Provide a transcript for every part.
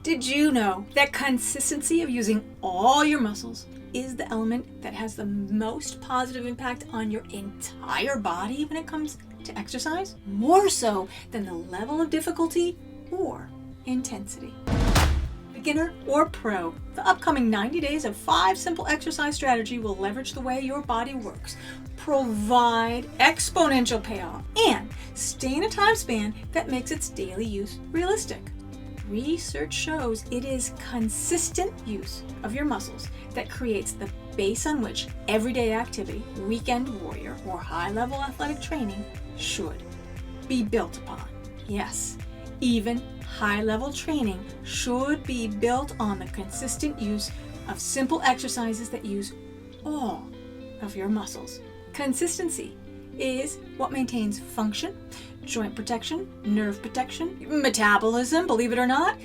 Did you know that consistency of using all your muscles is the element that has the most positive impact on your entire body when it comes to exercise? More so than the level of difficulty or intensity. Beginner or pro, the upcoming 90 days of 5 simple exercise strategy will leverage the way your body works, provide exponential payoff, and stay in a time span that makes its daily use realistic. Research shows it is consistent use of your muscles that creates the base on which everyday activity, weekend warrior, or high-level athletic training should be built upon. Yes, even high-level training should be built on the consistent use of simple exercises that use all of your muscles. Consistency is what maintains function, joint protection, nerve protection, metabolism, believe it or not,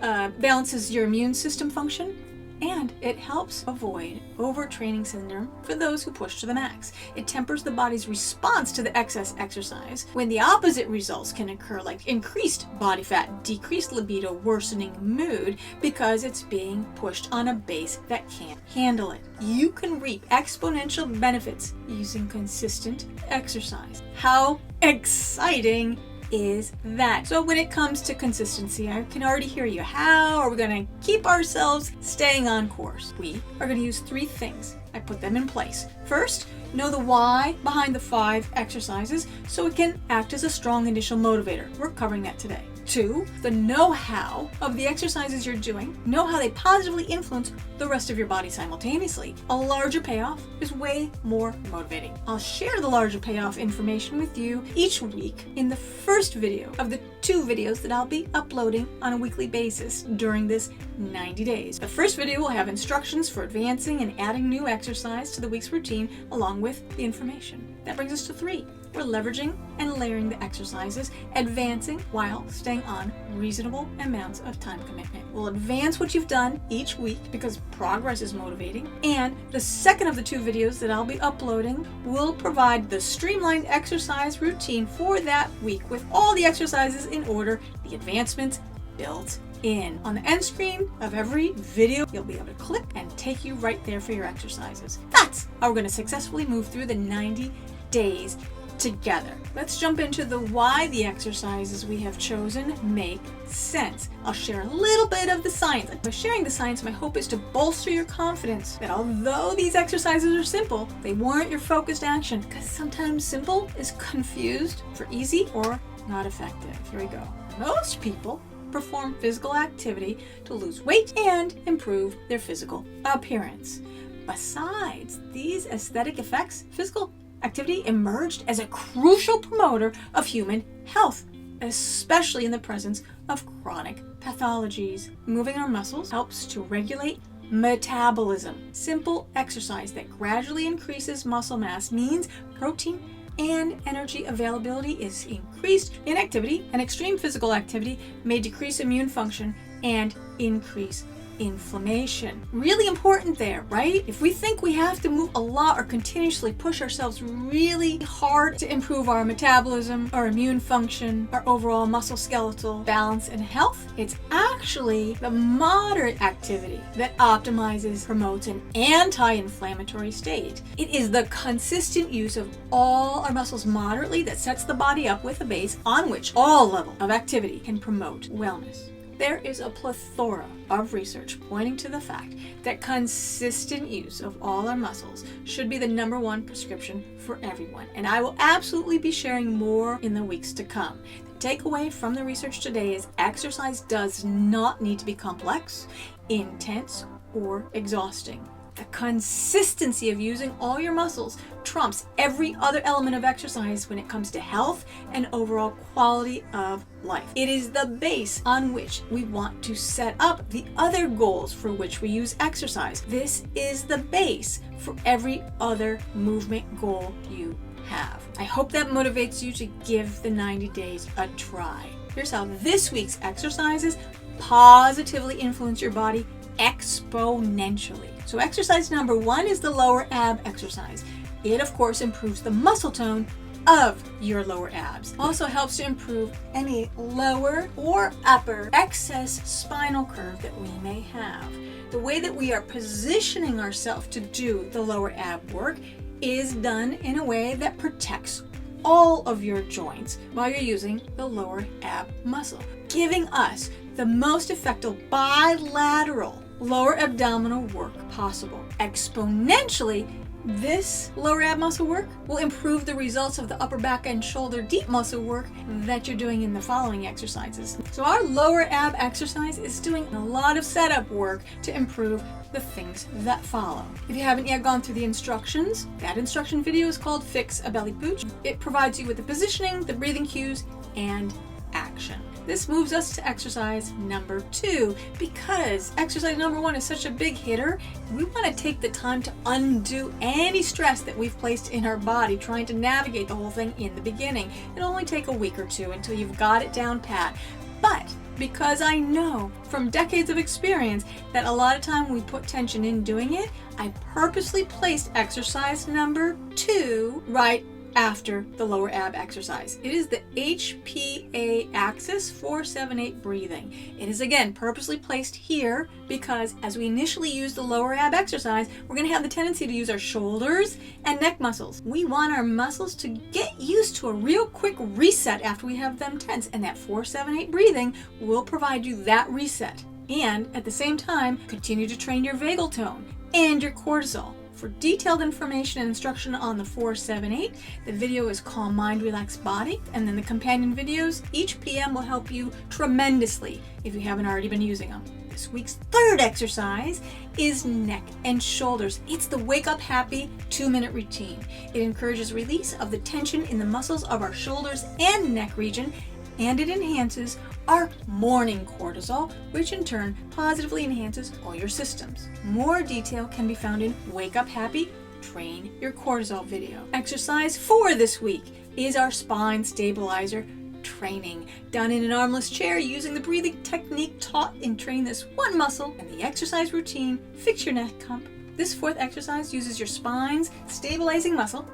balances your immune system function, and it helps avoid overtraining syndrome for those who push to the max. It tempers the body's response to the excess exercise when the opposite results can occur, like increased body fat, decreased libido, worsening mood, because it's being pushed on a base that can't handle it. You can reap exponential benefits using consistent exercise. How exciting is that? So when it comes to consistency, I can already hear you. How are we going to keep ourselves staying on course? We are going to use 3 things. I put them in place. First, know the why behind the 5 exercises so it can act as a strong initial motivator. We're covering that today. 2, the know-how of the exercises you're doing. Know how they positively influence the rest of your body simultaneously. A larger payoff is way more motivating. I'll share the larger payoff information with you each week in the first video of the 2 videos that I'll be uploading on a weekly basis during this 90 days. The first video will have instructions for advancing and adding new exercise to the week's routine along with the information. That brings us to 3. We're leveraging and layering the exercises, advancing while staying on reasonable amounts of time commitment. We'll advance what you've done each week because progress is motivating. And the second of the 2 videos that I'll be uploading will provide the streamlined exercise routine for that week with all the exercises in order, the advancements built in. On the end screen of every video, you'll be able to click and take you right there for your exercises. That's how we're going to successfully move through the 90 days together. Let's jump into the why the exercises we have chosen make sense. I'll share a little bit of the science. By sharing the science, my hope is to bolster your confidence that although these exercises are simple, they warrant your focused action, because sometimes simple is confused for easy or not effective. Here we go. Most people perform physical activity to lose weight and improve their physical appearance. Besides these aesthetic effects, physical activity emerged as a crucial promoter of human health, especially in the presence of chronic pathologies. Moving our muscles helps to regulate metabolism. Simple exercise that gradually increases muscle mass means protein and energy availability is increased. Inactivity and extreme physical activity may decrease immune function and increase inflammation. Really important there, right? If we think we have to move a lot or continuously push ourselves really hard to improve our metabolism, our immune function, our overall musculoskeletal balance and health, it's actually the moderate activity that optimizes, promotes an anti-inflammatory state. It is the consistent use of all our muscles moderately that sets the body up with a base on which all level of activity can promote wellness. There is a plethora of research pointing to the fact that consistent use of all our muscles should be the #1 prescription for everyone. And I will absolutely be sharing more in the weeks to come. The takeaway from the research today is exercise does not need to be complex, intense, or exhausting. The consistency of using all your muscles trumps every other element of exercise when it comes to health and overall quality of life. It is the base on which we want to set up the other goals for which we use exercise. This is the base for every other movement goal you have. I hope that motivates you to give the 90 days a try. Here's how this week's exercises positively influence your body exponentially. So exercise #1 is the lower ab exercise. It, of course, improves the muscle tone of your lower abs. Also helps to improve any lower or upper excess spinal curve that we may have. The way that we are positioning ourselves to do the lower ab work is done in a way that protects all of your joints while you're using the lower ab muscle, giving us the most effective bilateral lower abdominal work possible. Exponentially, this lower ab muscle work will improve the results of the upper back and shoulder deep muscle work that you're doing in the following exercises. So our lower ab exercise is doing a lot of setup work to improve the things that follow. If you haven't yet gone through the instructions, that instruction video is called Fix a Belly Pooch. It provides you with the positioning, the breathing cues, and action. This moves us to exercise number 2. Because exercise number 1 is such a big hitter, we want to take the time to undo any stress that we've placed in our body trying to navigate the whole thing in the beginning. It'll only take a week or 2 until you've got it down pat. But because I know from decades of experience that a lot of time we put tension in doing it, I purposely placed exercise number 2 right after the lower ab exercise. It is the HPA axis 478 breathing. It is again purposely placed here because as we initially use the lower ab exercise, we're going to have the tendency to use our shoulders and neck muscles. We want our muscles to get used to a real quick reset after we have them tense, and that 478 breathing will provide you that reset. And at the same time, continue to train your vagal tone and your cortisol. For detailed information and instruction on the 478, the video is Calm Mind, Relax Body, and then the companion videos, each PM will help you tremendously if you haven't already been using them. This week's 3rd exercise is neck and shoulders. It's the Wake Up Happy 2-minute routine. It encourages release of the tension in the muscles of our shoulders and neck region, and it enhances our morning cortisol, which in turn positively enhances all your systems. More detail can be found in Wake Up Happy, Train Your Cortisol video. Exercise 4 this week is our spine stabilizer training, done in an armless chair using the breathing technique taught in Train This One Muscle and the exercise routine Fix Your Neck Hump. This 4th exercise uses your spine's stabilizing muscle,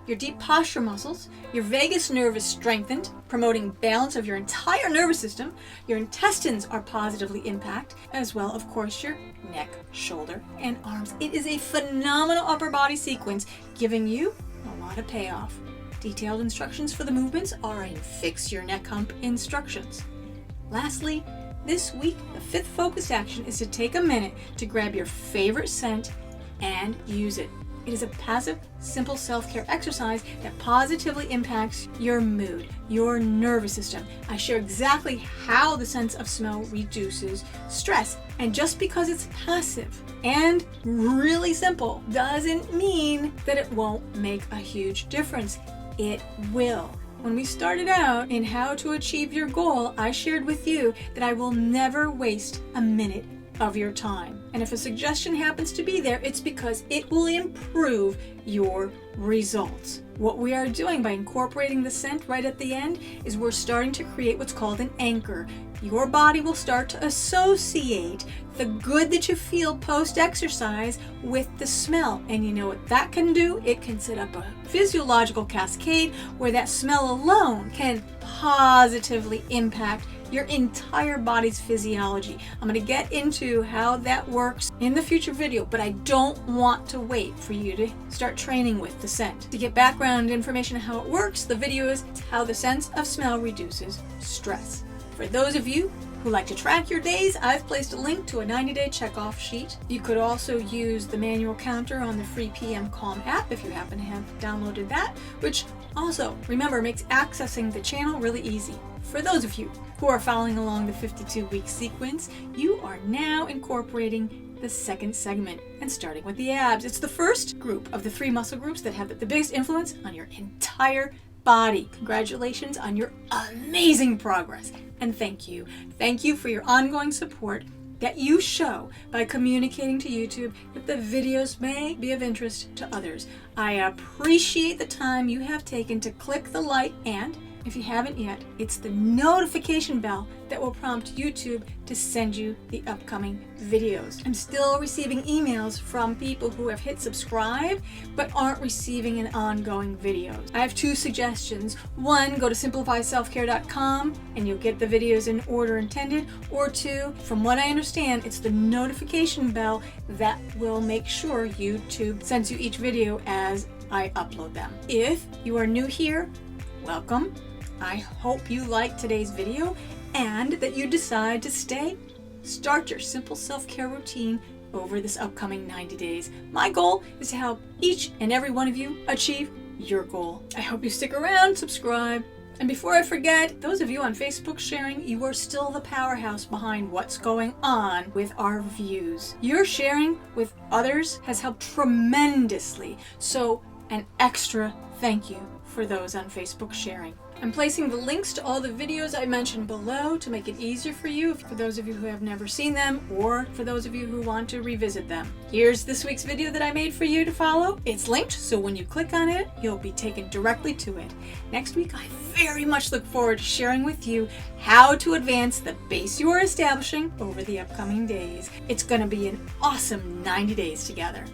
your deep posture muscles, your vagus nerve is strengthened, promoting balance of your entire nervous system. Your intestines are positively impacted, as well, of course, your neck, shoulder, and arms. It is a phenomenal upper body sequence, giving you a lot of payoff. Detailed instructions for the movements are in Fix Your Neck Hump instructions. Lastly, this week, the 5th focused action is to take a minute to grab your favorite scent and use it. It is a passive, simple self-care exercise that positively impacts your mood, your nervous system. I share exactly how the sense of smell reduces stress. And just because it's passive and really simple doesn't mean that it won't make a huge difference. It will. When we started out in how to achieve your goal, I shared with you that I will never waste a minute of your time. And if a suggestion happens to be there, it's because it will improve your results. What we are doing by incorporating the scent right at the end is we're starting to create what's called an anchor. Your body will start to associate the good that you feel post-exercise with the smell. And you know what that can do? It can set up a physiological cascade where that smell alone can positively impact your entire body's physiology. I'm going to get into how that works in the future video, but I don't want to wait for you to start training with the scent. To get background information on how it works, the video is how the sense of smell reduces stress. For those of you who like to track your days, I've placed a link to a 90-day checkoff sheet. You could also use the manual counter on the free PM Calm app if you happen to have downloaded that, which also, remember, makes accessing the channel really easy. For those of you who are following along the 52-week sequence, you are now incorporating the 2nd segment and starting with the abs. It's the first group of the 3 muscle groups that have the biggest influence on your entire body. Congratulations on your amazing progress. And thank you. Thank you for your ongoing support that you show by communicating to YouTube that the videos may be of interest to others. I appreciate the time you have taken to click the like and If you haven't yet, it's the notification bell that will prompt YouTube to send you the upcoming videos. I'm still receiving emails from people who have hit subscribe but aren't receiving an ongoing videos. I have 2 suggestions. One, go to simplifyselfcare.com and you'll get the videos in order intended. Or 2, from what I understand, it's the notification bell that will make sure YouTube sends you each video as I upload them. If you are new here, welcome. I hope you liked today's video and that you decide to stay. Start your simple self-care routine over this upcoming 90 days. My goal is to help each and every one of you achieve your goal. I hope you stick around, subscribe. And before I forget, those of you on Facebook sharing, you are still the powerhouse behind what's going on with our views. Your sharing with others has helped tremendously. So an extra thank you for those on Facebook sharing. I'm placing the links to all the videos I mentioned below to make it easier for you, for those of you who have never seen them, or for those of you who want to revisit them. Here's this week's video that I made for you to follow. It's linked, so when you click on it, you'll be taken directly to it. Next week, I very much look forward to sharing with you how to advance the base you are establishing over the upcoming days. It's going to be an awesome 90 days together.